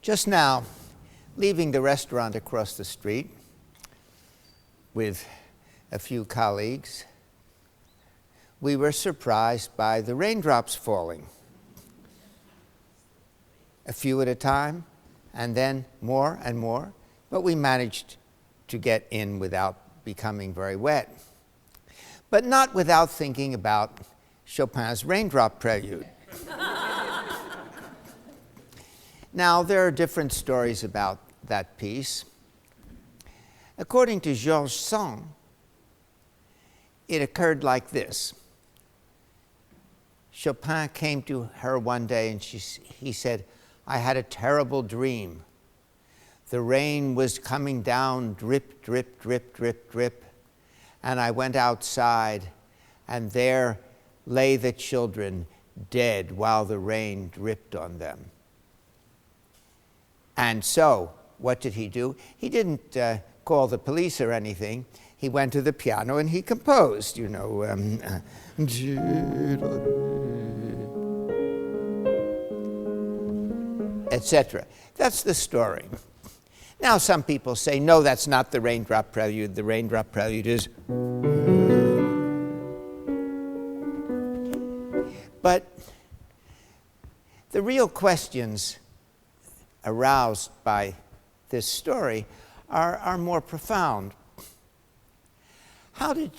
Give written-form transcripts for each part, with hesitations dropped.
Just now, leaving the restaurant across the street with a few colleagues, we were surprised by the raindrops falling. A few at a time, and then more and more, but we managed to get in without becoming very wet. But not without thinking about Chopin's Raindrop Prelude. Now, there are different stories about that piece. According to Georges Sand, it occurred like this. Chopin came to her one day and he said, "I had a terrible dream. The rain was coming down, drip, drip, drip, drip, drip. And I went outside, and there lay the children dead while the rain dripped on them." And so, what did he do? He didn't call the police or anything. He went to the piano and he composed, etc. That's the story. Now, some people say, no, that's not the Raindrop Prelude. The Raindrop Prelude is... But the real questions aroused by this story are more profound. How did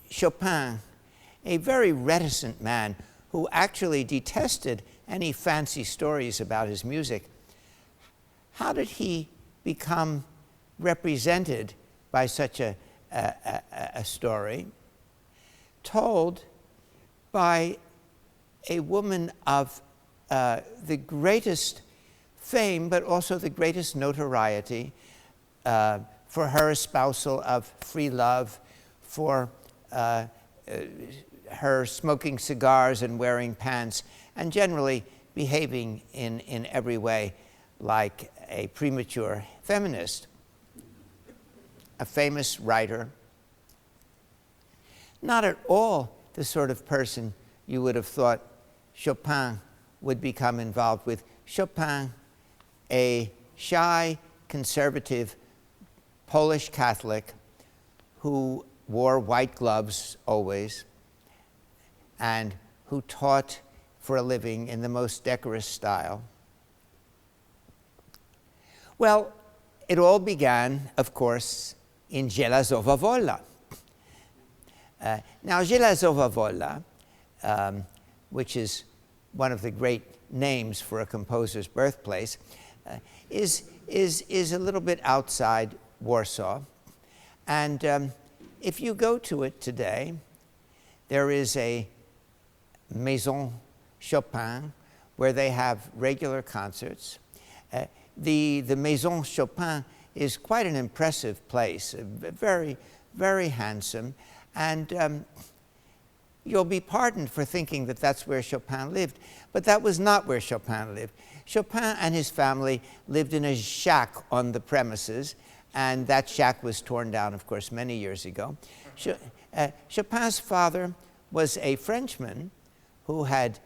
Chopin, a very reticent man who actually detested any fancy stories about his music, how did he become represented by such a story told by a woman of the greatest fame, but also the greatest notoriety for her espousal of free love, for her smoking cigars and wearing pants, and generally behaving in every way like a premature feminist. A famous writer, not at all the sort of person you would have thought Chopin would become involved with. Chopin, a shy, conservative Polish Catholic who wore white gloves always and who taught for a living in the most decorous style. Well, it all began, of course, in Żelazowa Wola. Now, Żelazowa Wola, which is one of the great names for a composer's birthplace, is a little bit outside Warsaw. And if you go to it today, there is a Maison Chopin where they have regular concerts. The Maison Chopin is quite an impressive place, very, very handsome, and you'll be pardoned for thinking that that's where Chopin lived, but that was not where Chopin lived. Chopin and his family lived in a shack on the premises, and that shack was torn down, of course, many years ago. Chopin's father was a Frenchman who had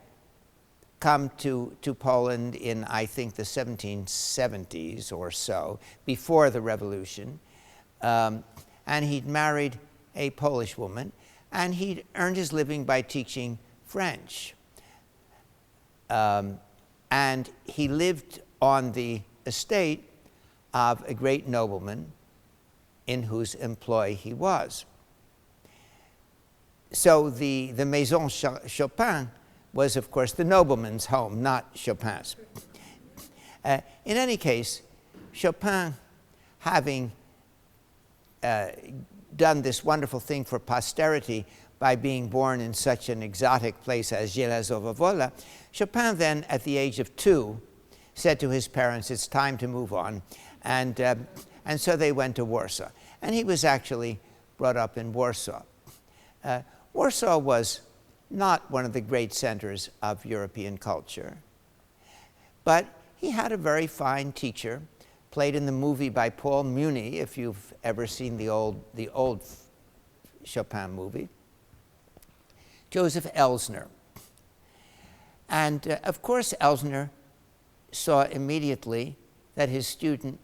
come to Poland in, I think, the 1770s or so, before the revolution. And he'd married a Polish woman, and he'd earned his living by teaching French. And he lived on the estate of a great nobleman in whose employ he was. So the Maison Chopin was, of course, the nobleman's home, not Chopin's. In any case, Chopin, having done this wonderful thing for posterity by being born in such an exotic place as Żelazowa Wola, Chopin then, at the age of 2, said to his parents, it's time to move on. And so they went to Warsaw. And he was actually brought up in Warsaw. Warsaw was not one of the great centers of European culture, but he had a very fine teacher, played in the movie by Paul Muni, if you've ever seen the old Chopin movie, Joseph Elsner. And of course, Elsner saw immediately that his student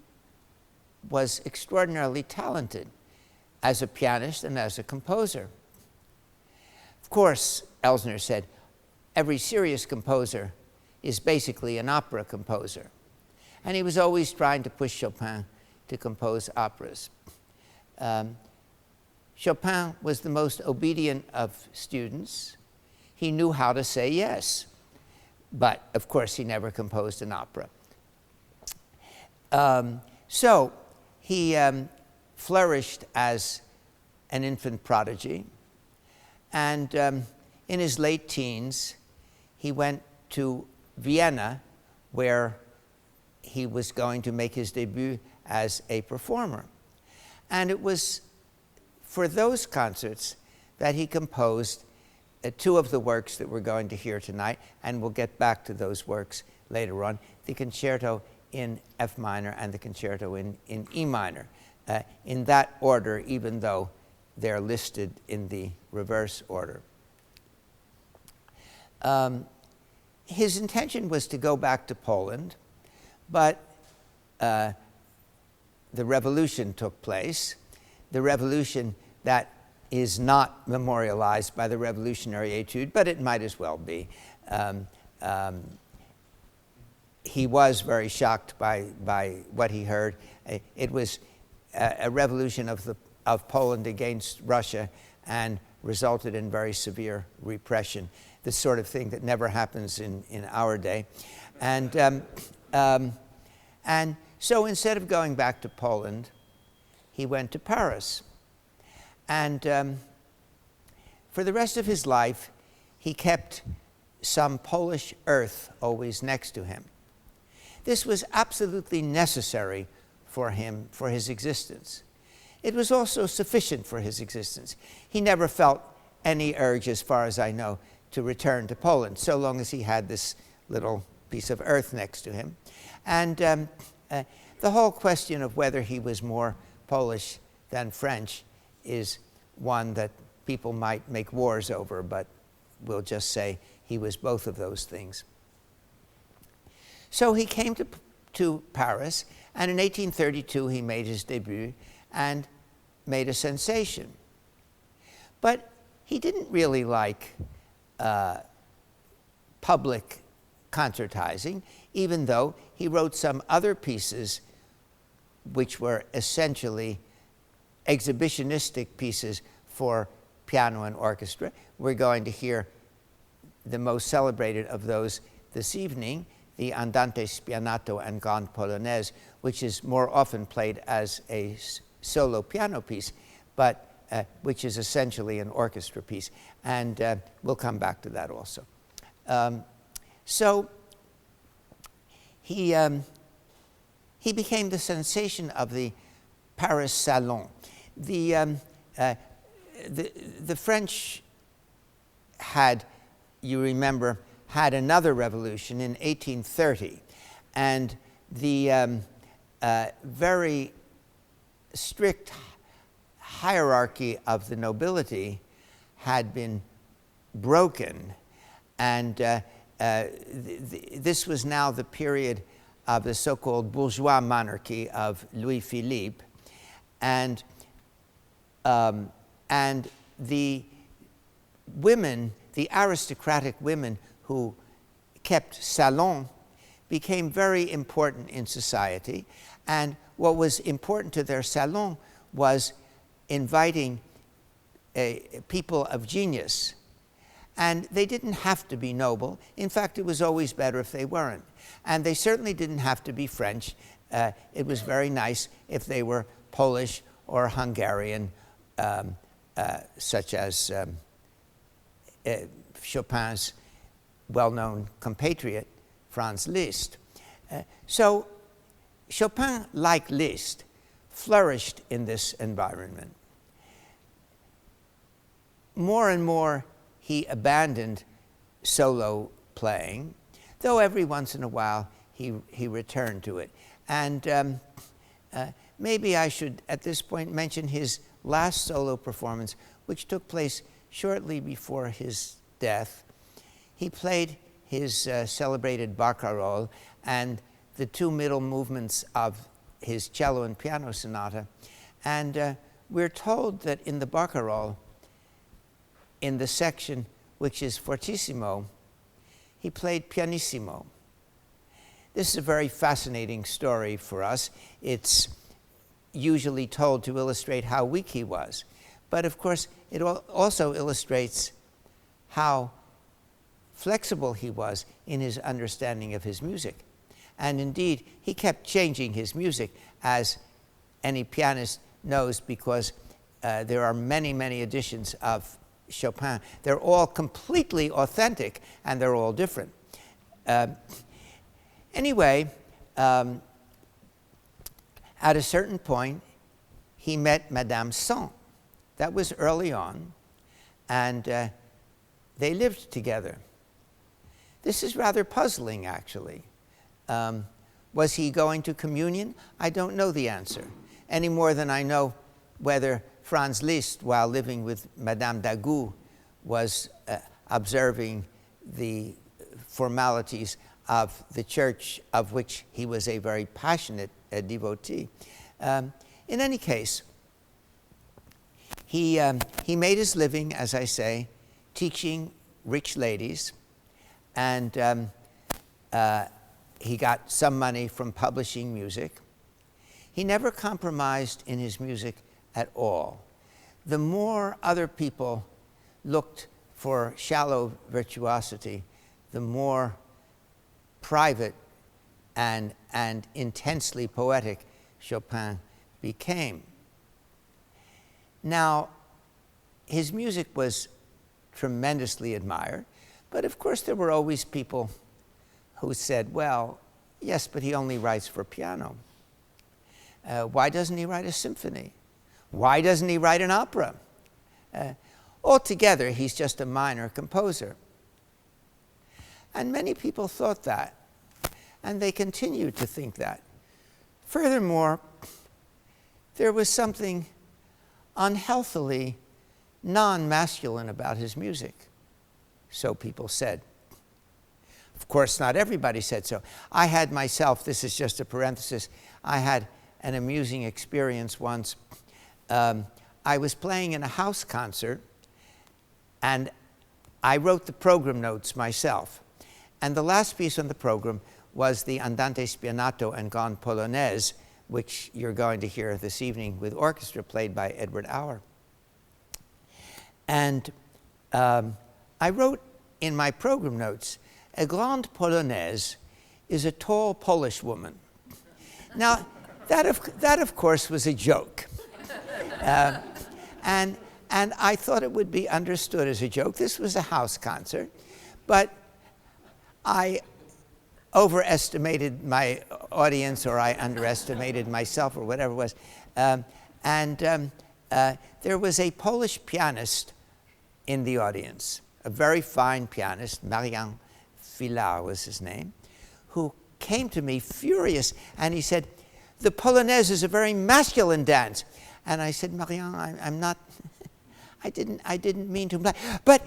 was extraordinarily talented as a pianist and as a composer. Of course, Elsner said, every serious composer is basically an opera composer. And he was always trying to push Chopin to compose operas. Chopin was the most obedient of students. He knew how to say yes. But, of course, he never composed an opera. So he flourished as an infant prodigy. And in his late teens, he went to Vienna, where he was going to make his debut as a performer. And it was for those concerts that he composed two of the works that we're going to hear tonight, and we'll get back to those works later on, the concerto in F minor and the concerto in E minor, in that order, even though they're listed in the reverse order. His intention was to go back to Poland, but the revolution took place, the revolution that is not memorialized by the Revolutionary Etude, but it might as well be. He was very shocked by what he heard. It was a revolution of Poland against Russia and resulted in very severe repression, the sort of thing that never happens in our day. And so instead of going back to Poland, he went to Paris. And for the rest of his life, he kept some Polish earth always next to him. This was absolutely necessary for him, for his existence. It was also sufficient for his existence. He never felt any urge, as far as I know, to return to Poland, so long as he had this little piece of earth next to him. And the whole question of whether he was more Polish than French is one that people might make wars over, but we'll just say he was both of those things. So he came to Paris, and in 1832 he made his debut and made a sensation. But he didn't really like public concertizing, even though he wrote some other pieces which were essentially exhibitionistic pieces for piano and orchestra. We're going to hear the most celebrated of those this evening, the Andante Spianato and Grande Polonaise, which is more often played as a solo piano piece, but which is essentially an orchestra piece. And we'll come back to that also. So he became the sensation of the Paris Salon. The French had, you remember, had another revolution in 1830, and the very strict hierarchy of the nobility had been broken, and this was now the period of the so-called bourgeois monarchy of Louis Philippe, and the women, the aristocratic women who kept salon, became very important in society. And what was important to their salon was inviting people of genius. And they didn't have to be noble. In fact, it was always better if they weren't. And they certainly didn't have to be French. It was very nice if they were Polish or Hungarian, such as Chopin's well-known compatriot, Franz Liszt. So Chopin, like Liszt, flourished in this environment. More and more, he abandoned solo playing, though every once in a while he returned to it. And maybe I should, at this point, mention his last solo performance, which took place shortly before his death, he played his celebrated barcarolle and the two middle movements of his cello and piano sonata. And we're told that in the barcarolle, in the section which is fortissimo, he played pianissimo. This is a very fascinating story for us. It's usually told to illustrate how weak he was. But of course, it also illustrates how flexible he was in his understanding of his music. And indeed, he kept changing his music, as any pianist knows, because there are many, many editions of Chopin. They're all completely authentic, and they're all different. Anyway, at a certain point, he met Madame Sand. That was early on, and they lived together. This is rather puzzling, actually. Was he going to communion? I don't know the answer, any more than I know whether Franz Liszt, while living with Madame d'Agoult, was observing the formalities of the church of which he was a very passionate devotee. In any case, he made his living, as I say, teaching rich ladies, and he got some money from publishing music. He never compromised in his music at all. The more other people looked for shallow virtuosity, the more private and intensely poetic Chopin became. Now, his music was tremendously admired, but of course there were always people who said, well, yes, but he only writes for piano. Why doesn't he write a symphony? Why doesn't he write an opera? Altogether, he's just a minor composer. And many people thought that, and they continued to think that. Furthermore, there was something unhealthily non-masculine about his music, so people said. Of course, not everybody said so. I had myself, this is just a parenthesis, I had an amusing experience once. I was playing in a house concert, and I wrote the program notes myself. And the last piece on the program was the Andante Spianato and Grande Polonaise, which you're going to hear this evening with orchestra played by Edward Auer. And I wrote in my program notes, a Grande Polonaise is a tall Polish woman. Now, that of course was a joke. And I thought it would be understood as a joke. This was a house concert, but I overestimated my audience, or I underestimated myself, or whatever it was. There was a Polish pianist in the audience, a very fine pianist, Marian Filar was his name, who came to me furious, and he said, "The Polonaise is a very masculine dance." And I said, "Marian, I'm not, I didn't mean to imply, but,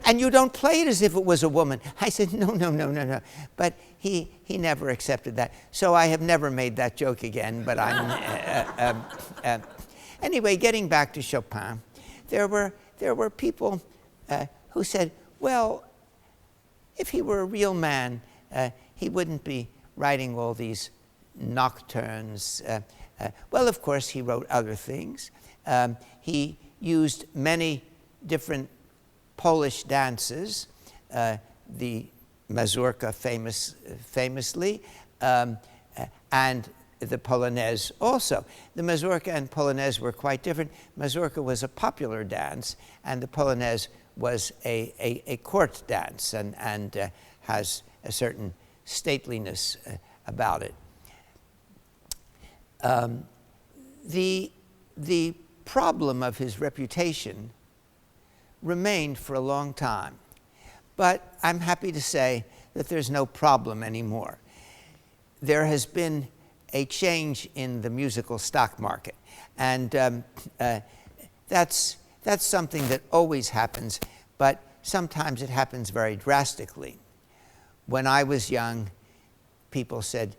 and you don't play it as if it was a woman." I said, no. But he never accepted that. So I have never made that joke again, but I'm, anyway, getting back to Chopin, there were people who said, well, if he were a real man, he wouldn't be writing all these nocturnes. Well, of course, he wrote other things. He used many different Polish dances, the mazurka famously, and the Polonaise also. The mazurka and Polonaise were quite different. Mazurka was a popular dance, and the Polonaise was a court dance, and has a certain stateliness about it. The problem of his reputation remained for a long time, but I'm happy to say that there's no problem anymore. There has been a change in the musical stock market, and that's something that always happens, but sometimes it happens very drastically. When I was young, people said,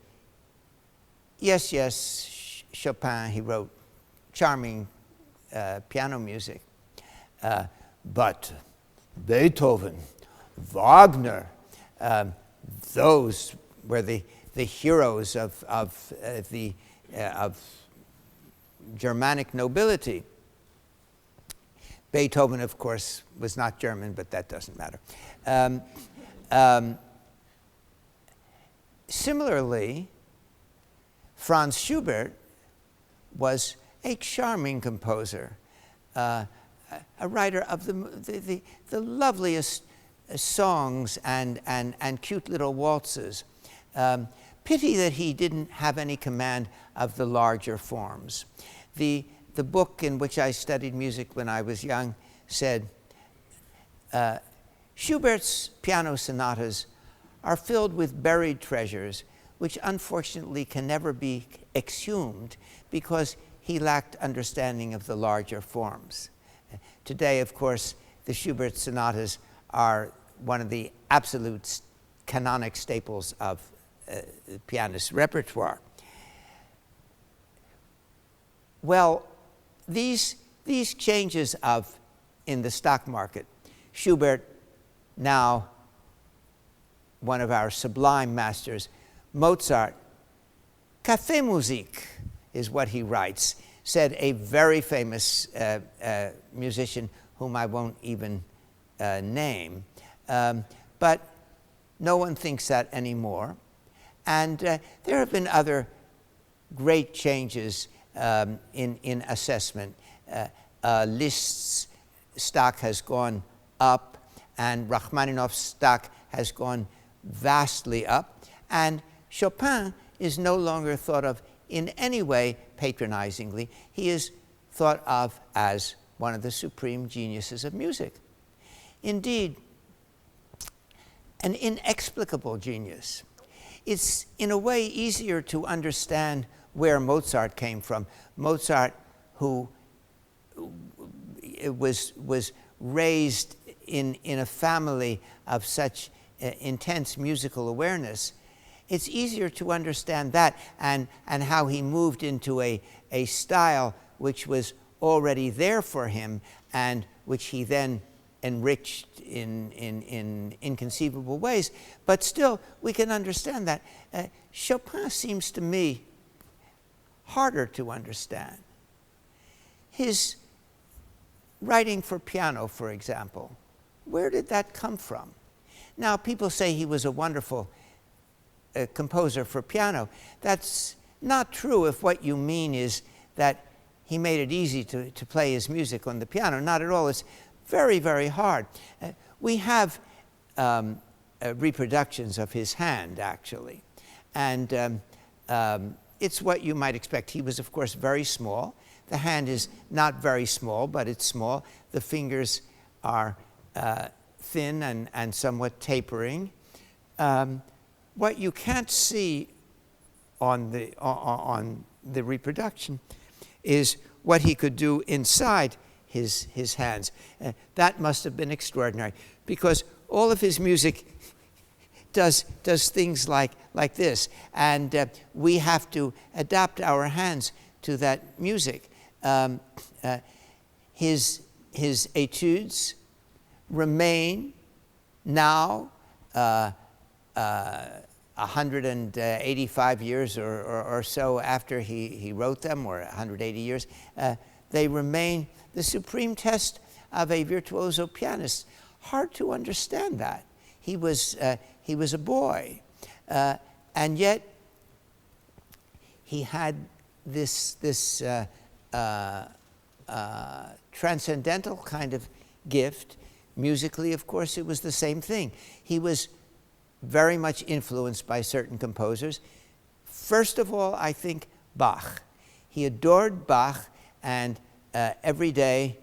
yes, yes, Chopin, he wrote charming piano music. But Beethoven, Wagner, those were the heroes of Germanic nobility. Beethoven, of course, was not German, but that doesn't matter. Similarly, Franz Schubert was a charming composer, a writer of the loveliest songs and cute little waltzes. Pity that he didn't have any command of the larger forms. The book in which I studied music when I was young said, Schubert's piano sonatas are filled with buried treasures which unfortunately can never be exhumed because he lacked understanding of the larger forms. Today, of course, the Schubert sonatas are one of the absolute canonic staples of the pianist's repertoire. Well, these changes in the stock market, Schubert, now one of our sublime masters, Mozart, Kaffeemusik is what he writes, said a very famous musician whom I won't even name. But no one thinks that anymore. And there have been other great changes in assessment. Liszt's stock has gone up, and Rachmaninoff's stock has gone vastly up, and Chopin is no longer thought of in any way patronizingly. He is thought of as one of the supreme geniuses of music. Indeed, an inexplicable genius. It's in a way easier to understand where Mozart came from. Mozart, who was raised in a family of such intense musical awareness, it's easier to understand that and how he moved into a style which was already there for him and which he then enriched in inconceivable ways. But still, we can understand that. Chopin seems to me harder to understand. His writing for piano, for example, where did that come from? Now, people say he was a wonderful composer for piano. That's not true if what you mean is that he made it easy to play his music on the piano. Not at all. It's very, very hard. We have reproductions of his hand, actually. And it's what you might expect. He was, of course, very small. The hand is not very small, but it's small. The fingers are thin and somewhat tapering. What you can't see on the reproduction is what he could do inside his hands. That must have been extraordinary, because all of his music does things like this, and we have to adapt our hands to that music. His etudes remain now 185 years or so after he wrote them, or 180 years. They remain the supreme test of a virtuoso pianist. Hard to understand that. He was a boy, and yet he had this transcendental kind of gift. Musically, of course, it was the same thing. He was very much influenced by certain composers. First of all, I think Bach. He adored Bach, and every day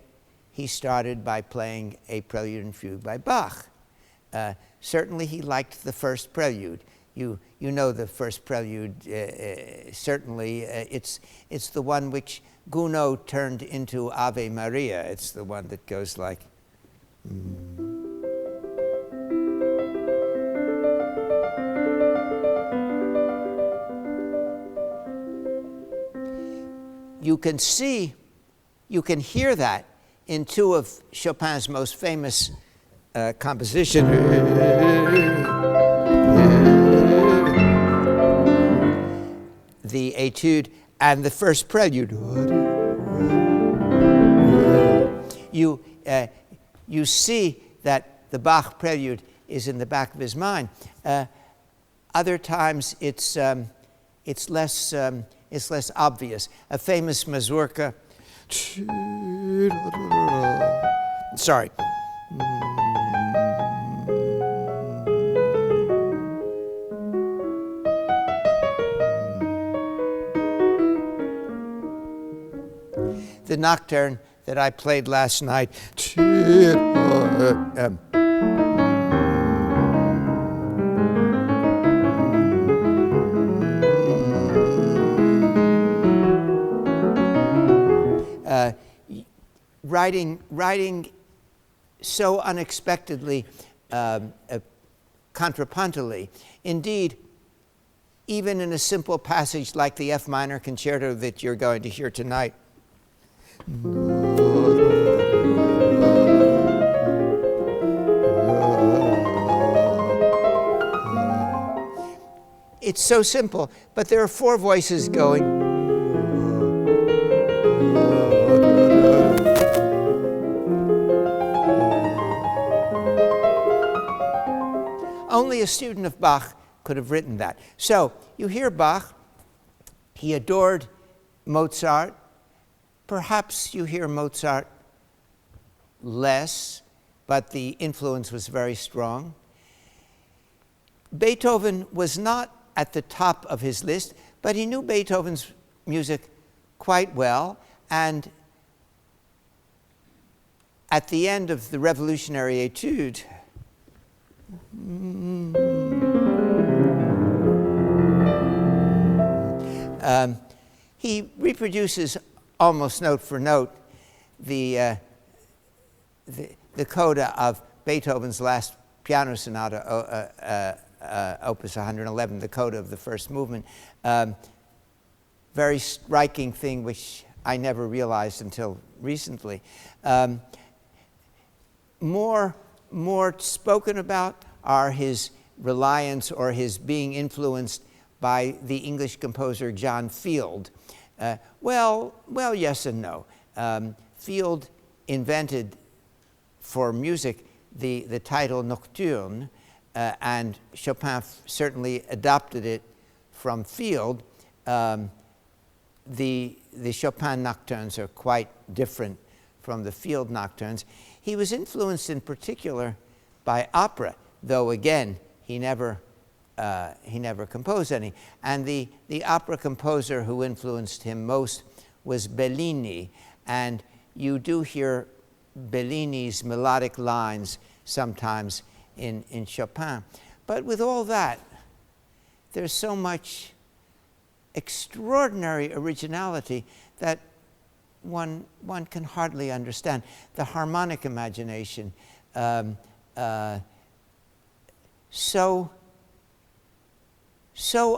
he started by playing a prelude and fugue by Bach. Certainly he liked the first prelude. You know the first prelude, certainly. It's the one which Gounod turned into Ave Maria. It's the one that goes like... you can hear that in two of Chopin's most famous compositions. The Etude and the first Prelude. You see that the Bach Prelude is in the back of his mind. Other times it's less obvious. A famous mazurka. Sorry. The nocturne that I played last night. Writing so unexpectedly, contrapuntally. Indeed, even in a simple passage like the F Minor Concerto that you're going to hear tonight, it's so simple, but there are four voices going. Only a student of Bach could have written that. So you hear Bach, he adored Mozart. Perhaps you hear Mozart less, but the influence was very strong. Beethoven was not at the top of his list, but he knew Beethoven's music quite well, and at the end of the Revolutionary Etude, he reproduces almost note for note the coda of Beethoven's last piano sonata, Opus 111, the coda of the first movement. Very striking thing which I never realized until recently. More spoken about are his reliance or his being influenced by the English composer John Field. Well, yes and no. Field invented for music the title Nocturne, and Chopin certainly adopted it from Field. The Chopin nocturnes are quite different from the Field nocturnes. He was influenced in particular by opera, though again he never composed any. And the opera composer who influenced him most was Bellini, and you do hear Bellini's melodic lines sometimes in Chopin. But with all that, there's so much extraordinary originality that one can hardly understand. The harmonic imagination, so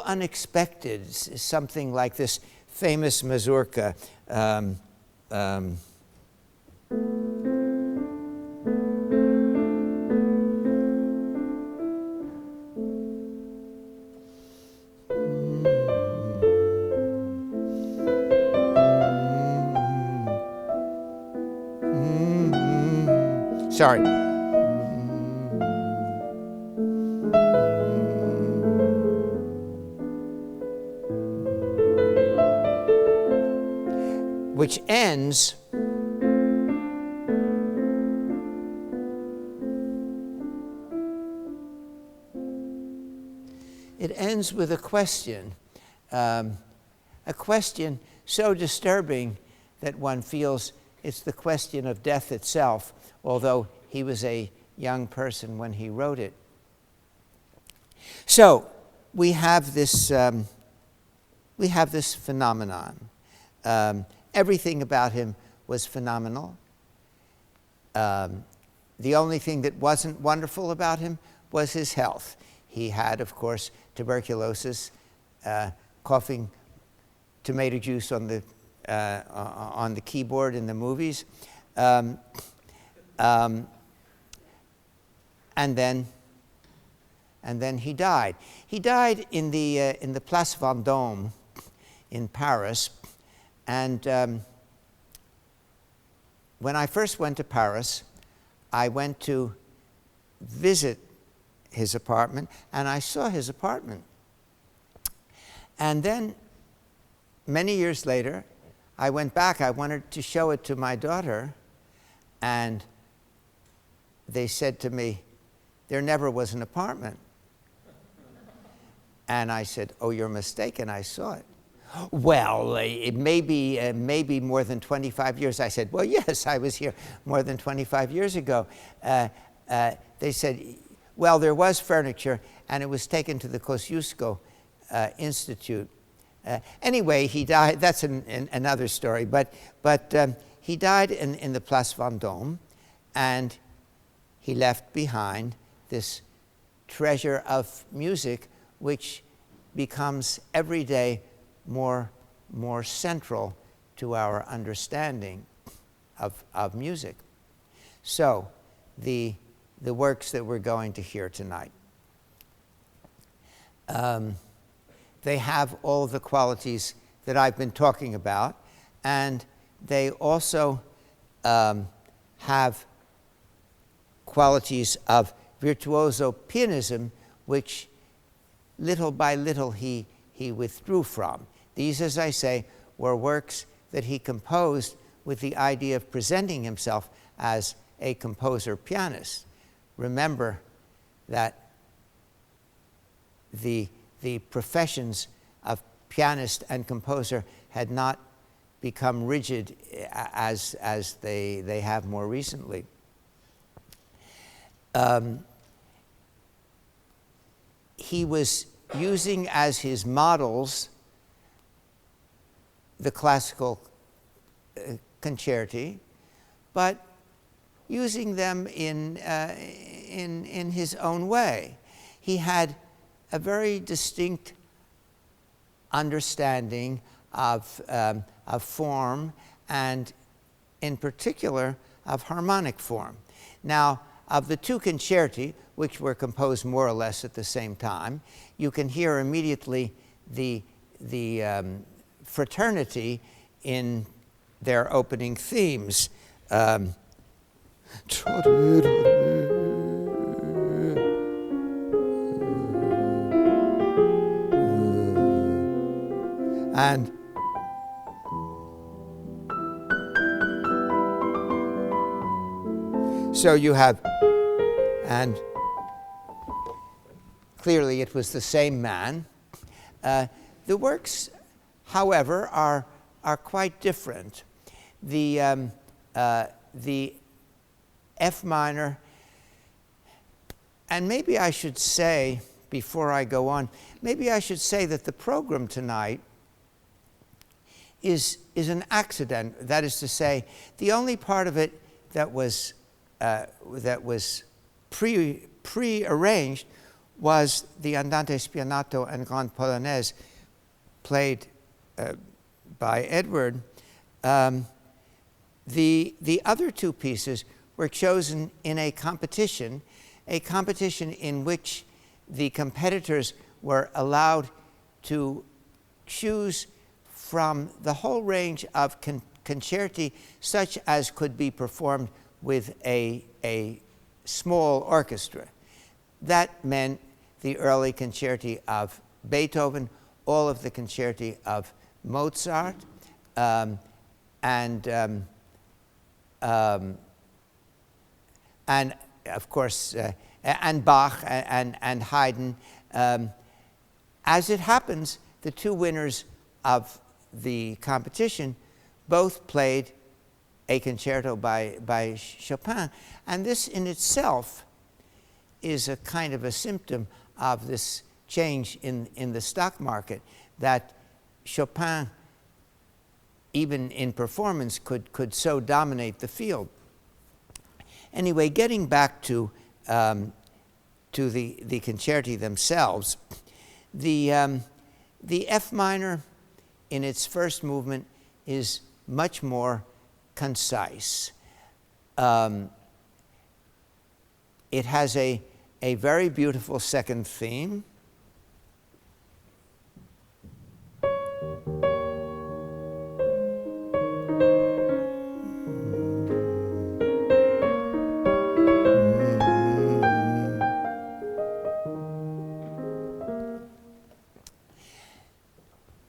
unexpected. Something like this famous mazurka. Sorry. Which ends with a question so disturbing that one feels it's the question of death itself, although he was a young person when he wrote it. So we have this phenomenon. Everything about him was phenomenal. The only thing that wasn't wonderful about him was his health. He had, of course, tuberculosis, coughing tomato juice on the on the keyboard in the movies. And then he died. He died in the Place Vendôme in Paris. And when I first went to Paris, I went to visit his apartment, and I saw his apartment. And then, many years later, I went back. I wanted to show it to my daughter, and they said to me, "There never was an apartment." And I said, "Oh, you're mistaken. I saw it." "Well, it may be more than 25 years. I said, "Well, yes, I was here more than 25 years ago." They said, "Well, there was furniture, and it was taken to the Kosciuszko Institute." Anyway, he died. That's another story. But he died in the Place Vendôme, and he left behind this treasure of music, which becomes every day more central to our understanding of music. So, the works that we're going to hear tonight, they have all of the qualities that I've been talking about, and they also have qualities of virtuoso pianism, which little by little he withdrew from. These, as I say, were works that he composed with the idea of presenting himself as a composer-pianist. Remember that the professions of pianist and composer had not become rigid as they have more recently. He was using as his models the classical concerti, but using them in his own way. He had a very distinct understanding of form, and in particular of harmonic form. Now, of the two concerti, which were composed more or less at the same time, you can hear immediately the fraternity in their opening themes. And so you have, and clearly it was the same man. The works, however, are quite different. The F minor, and maybe I should say, before I go on, maybe I should say that the program tonight is an accident. That is to say, the only part of it that was pre-arranged was the Andante Spianato and Grande Polonaise, played by Edward. The other two pieces were chosen in a competition in which the competitors were allowed to choose from the whole range of concerti such as could be performed with a small orchestra. That meant the early concerti of Beethoven, all of the concerti of Mozart, and of course, and Bach and Haydn. As it happens, the two winners of the competition both played a concerto by Chopin, and this in itself is a kind of a symptom of this change in the stock market, that Chopin, even in performance, could so dominate the field. Anyway, getting back to the concerti themselves, the F minor in its first movement is much more concise. It has a very beautiful second theme.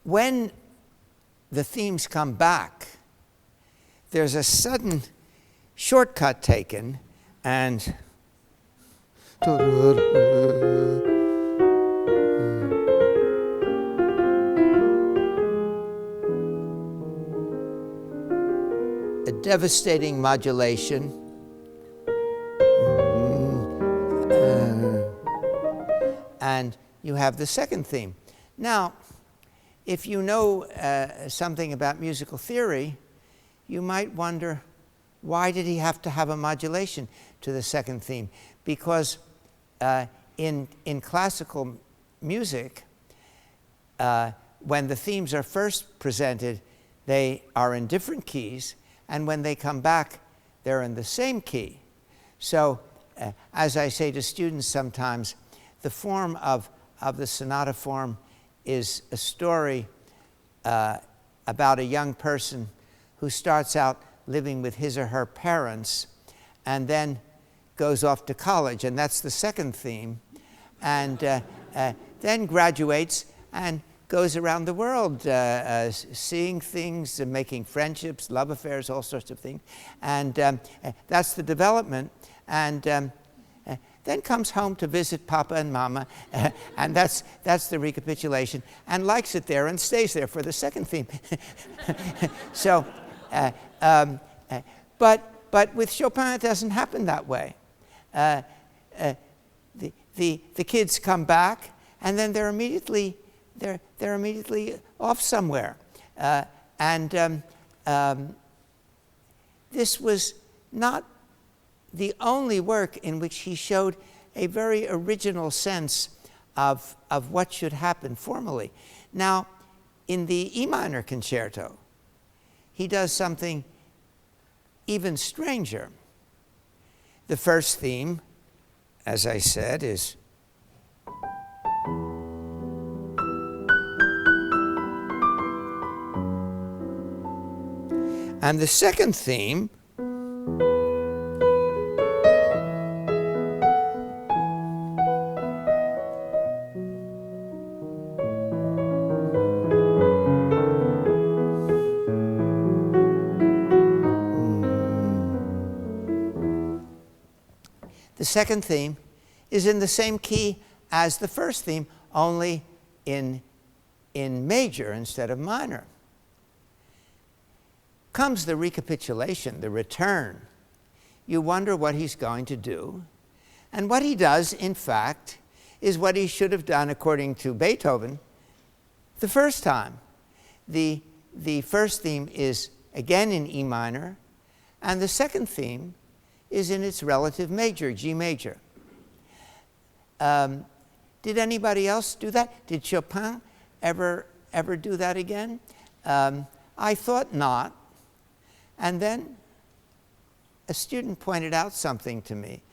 When the themes come back, there's a sudden shortcut taken, and a devastating modulation. And you have the second theme. Now, if you know something about musical theory, you might wonder, why did he have to have a modulation to the second theme? Because in classical music, when the themes are first presented, they are in different keys, and when they come back, they're in the same key. So, as I say to students sometimes, the form of the sonata form is a story about a young person who starts out living with his or her parents and then goes off to college, and that's the second theme, and then graduates and goes around the world seeing things, making friendships, love affairs, all sorts of things, and that's the development, and then comes home to visit Papa and Mama, and that's the recapitulation, and likes it there and stays there for the second theme. So, but with Chopin it doesn't happen that way. The kids come back, and then they're immediately off somewhere, and this was not the only work in which he showed a very original sense of what should happen formally. Now, in the E minor concerto, he does something even stranger. The first theme, as I said, is and the second theme is in the same key as the first theme, only in major instead of minor. Comes the recapitulation, the return. You wonder what he's going to do. And what he does, in fact, is what he should have done, according to Beethoven, the first time. The first theme is again in E minor, and the second theme is in its relative major, G major. Did anybody else do that? Did Chopin ever do that again? I thought not. And then a student pointed out something to me.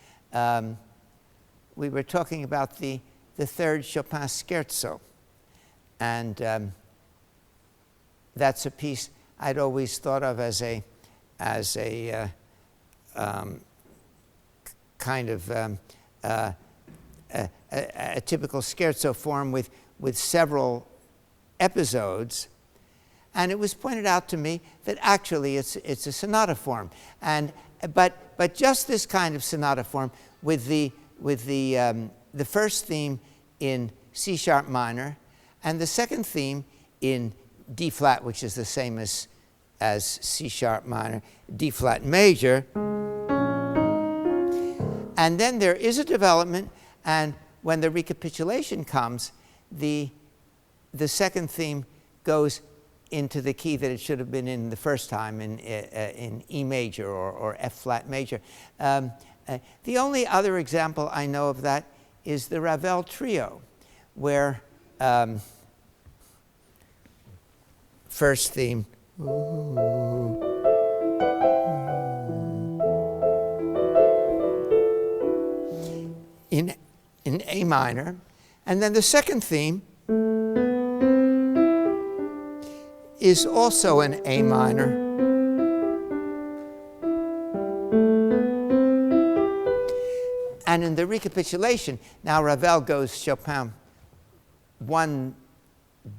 We were talking about the third Chopin Scherzo, and that's a piece I'd always thought of as a kind of a typical scherzo form with several episodes, and it was pointed out to me that actually it's a sonata form, but just this kind of sonata form with the first theme in C sharp minor and the second theme in D flat, which is the same as C sharp minor, D flat major. And then there is a development, and when the recapitulation comes, the second theme goes into the key that it should have been in the first time, in E major or F flat major. The only other example I know of that is the Ravel trio, where first theme in A minor. And then the second theme is also in A minor. And in the recapitulation, now Ravel goes Chopin one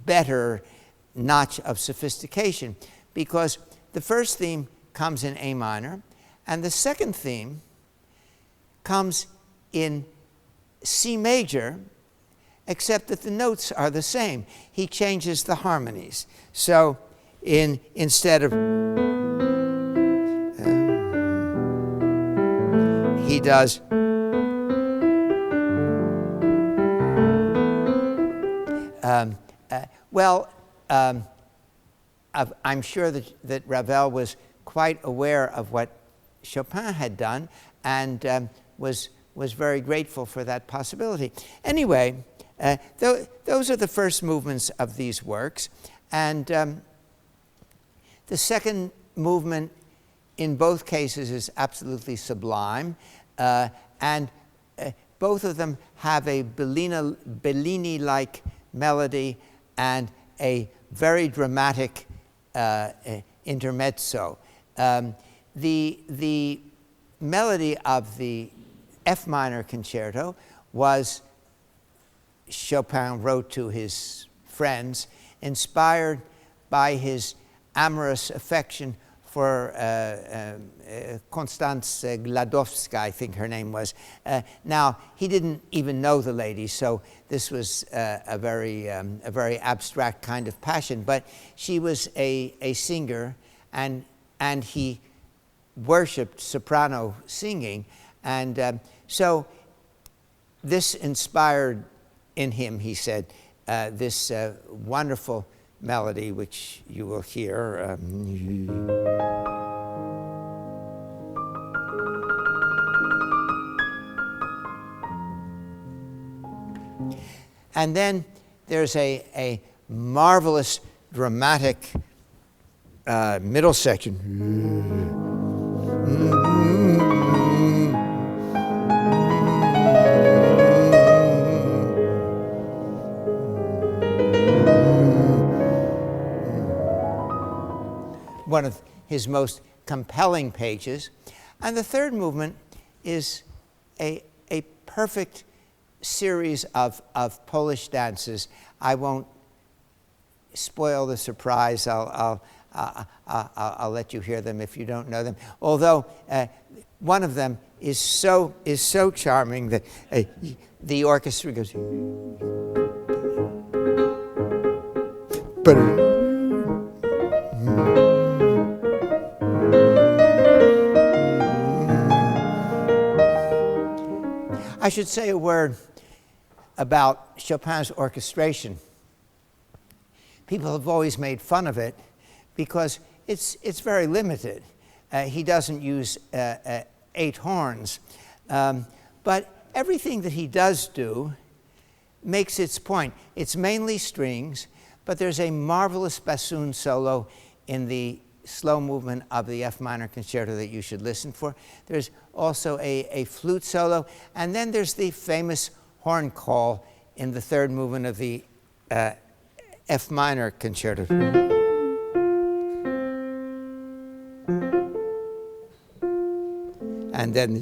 better notch of sophistication, because the first theme comes in A minor, and the second theme comes in C major, except that the notes are the same. He changes the harmonies. So instead of he does I'm sure that Ravel was quite aware of what Chopin had done, and was very grateful for that possibility. Anyway, those are the first movements of these works, and the second movement in both cases is absolutely sublime, and both of them have a Bellini-like melody and a very dramatic intermezzo. The melody of the F Minor Concerto was, Chopin wrote to his friends, inspired by his amorous affection for Konstanz Gladowska, I think her name was. Now, he didn't even know the lady, so this was a very abstract kind of passion. But she was a singer, and he worshipped soprano singing, and so this inspired in him, he said, this wonderful melody, which you will hear. And then there's a marvelous dramatic middle section. One of his most compelling pages. And the third movement is a perfect series of Polish dances. I won't spoil the surprise. I'll let you hear them if you don't know them. Although one of them is so charming that the orchestra goes. I should say a word about Chopin's orchestration. People have always made fun of it because it's very limited. He doesn't use 8 horns, but everything that he does do makes its point. It's mainly strings, but there's a marvelous bassoon solo in the slow movement of the F Minor Concerto that you should listen for. There's also a flute solo, and then there's the famous horn call in the third movement of the F Minor Concerto. And then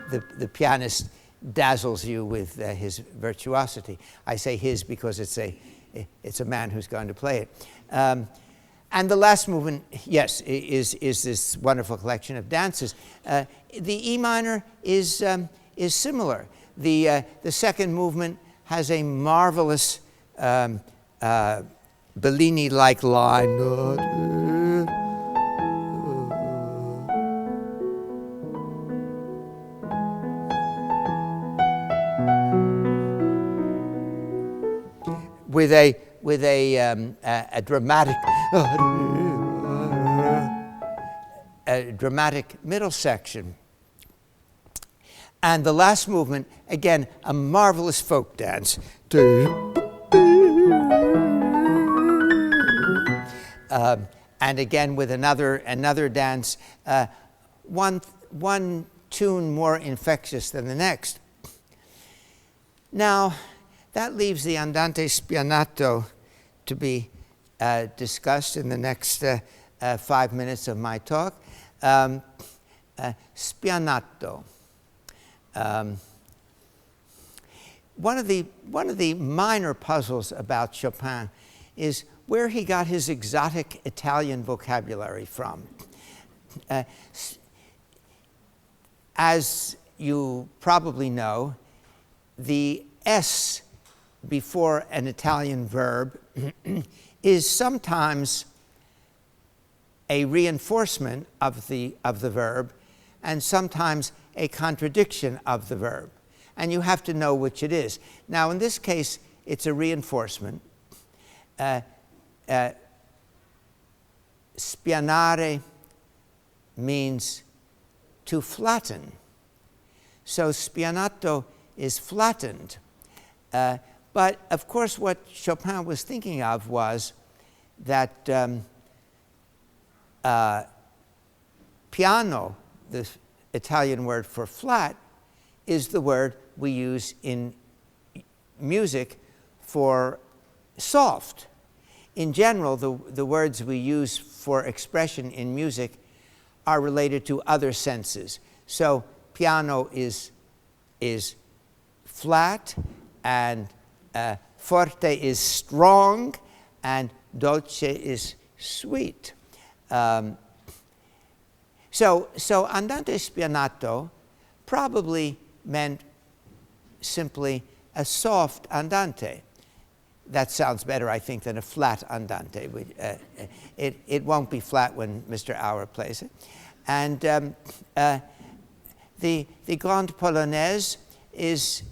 the pianist dazzles you with his virtuosity. I say his because it's a man who's going to play it. And the last movement, yes, is this wonderful collection of dances. The E minor is similar. The second movement has a marvelous Bellini-like line. With a dramatic middle section. And the last movement, again, a marvelous folk dance. and again with another dance, one tune more infectious than the next. Now, that leaves the Andante spianato to be discussed in the next 5 minutes of my talk. Spianato. One of the minor puzzles about Chopin is where he got his exotic Italian vocabulary from. As you probably know, the S before an Italian verb is sometimes a reinforcement of the verb and sometimes a contradiction of the verb. And you have to know which it is. Now, in this case, it's a reinforcement. Spianare means to flatten. So spianato is flattened. But of course, what Chopin was thinking of was that piano, the Italian word for flat, is the word we use in music for soft. In general, the words we use for expression in music are related to other senses. So piano is flat, and forte is strong, and dolce is sweet. So andante spianato probably meant simply a soft andante. That sounds better, I think, than a flat andante. It won't be flat when Mr. Auer plays it. And the Grande Polonaise is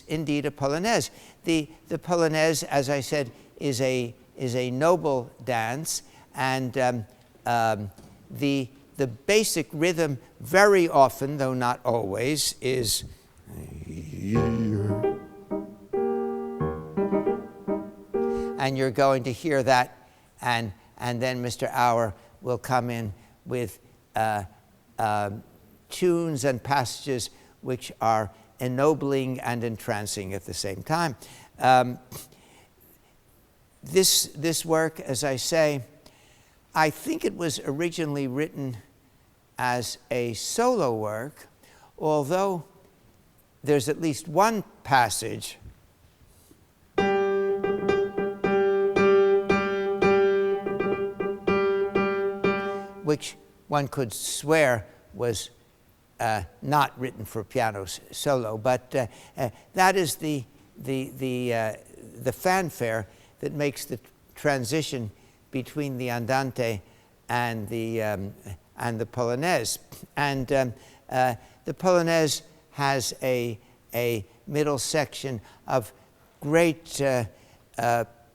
indeed a Polonaise. The Polonaise, as I said, is a noble dance, and the basic rhythm very often, though not always, is and you're going to hear that, and then Mr. Auer will come in with tunes and passages which are ennobling and entrancing at the same time. This work, as I say, I think it was originally written as a solo work, although there's at least one passage which one could swear was not written for piano solo, but that is the fanfare that makes the transition between the andante and the Polonaise. And the Polonaise has a middle section of great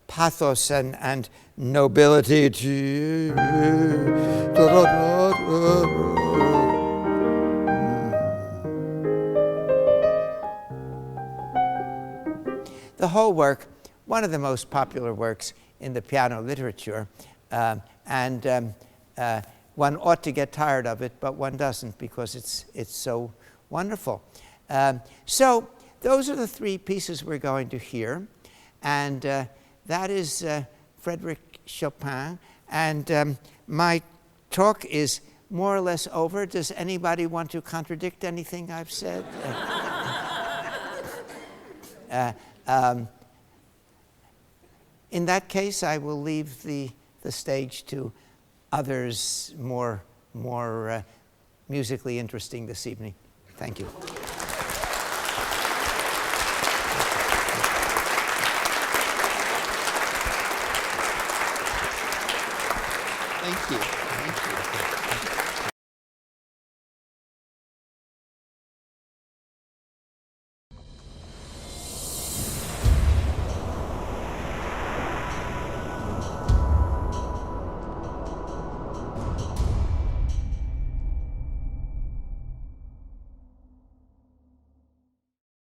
pathos and nobility. The whole work, one of the most popular works in the piano literature, and one ought to get tired of it, but one doesn't because it's so wonderful. So those are the three pieces we're going to hear, and that is Frederick Chopin, and my talk is more or less over. Does anybody want to contradict anything I've said? In that case, I will leave the stage to others more musically interesting this evening. Thank you. Thank you. Thank you.